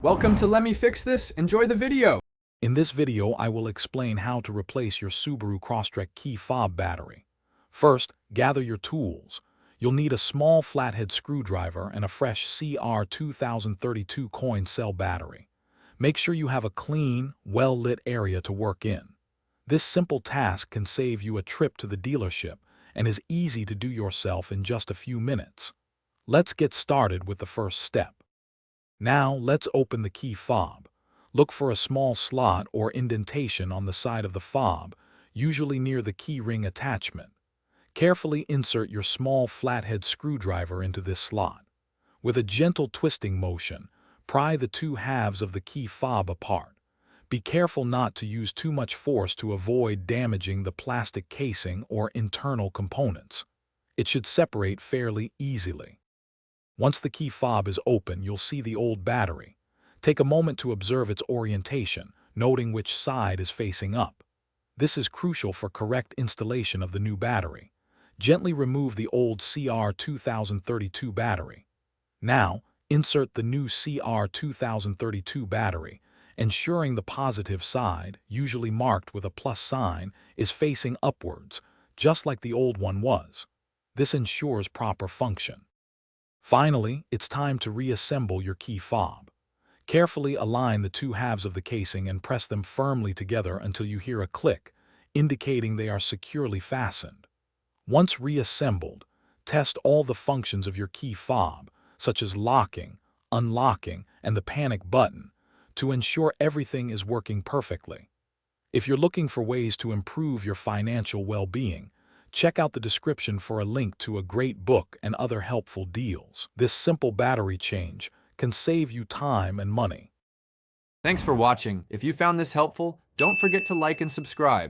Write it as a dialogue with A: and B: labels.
A: Welcome to Let Me Fix This. Enjoy the video.
B: In this video, I will explain how to replace your Subaru Crosstrek key fob battery. First, gather your tools. You'll need a small flathead screwdriver and a fresh CR2032 coin cell battery. Make sure you have a clean, well-lit area to work in. This simple task can save you a trip to the dealership and is easy to do yourself in just a few minutes. Let's get started with the first step. Now, let's open the key fob. Look for a small slot or indentation on the side of the fob, usually near the key ring attachment. Carefully insert your small flathead screwdriver into this slot. With a gentle twisting motion, pry the two halves of the key fob apart. Be careful not to use too much force to avoid damaging the plastic casing or internal components. It should separate fairly easily. Once the key fob is open, you'll see the old battery. Take a moment to observe its orientation, noting which side is facing up. This is crucial for correct installation of the new battery. Gently remove the old CR2032 battery. Now, insert the new CR2032 battery, ensuring the positive side, usually marked with a plus sign, is facing upwards, just like the old one was. This ensures proper function. Finally, it's time to reassemble your key fob. Carefully align the two halves of the casing and press them firmly together until you hear a click, indicating they are securely fastened. Once reassembled, test all the functions of your key fob, such as locking, unlocking, and the panic button, to ensure everything is working perfectly. If you're looking for ways to improve your financial well-being, check out the description for a link to a great book and other helpful deals. This simple battery change can save you time and money.
A: Thanks for watching. If you found this helpful, don't forget to like and subscribe.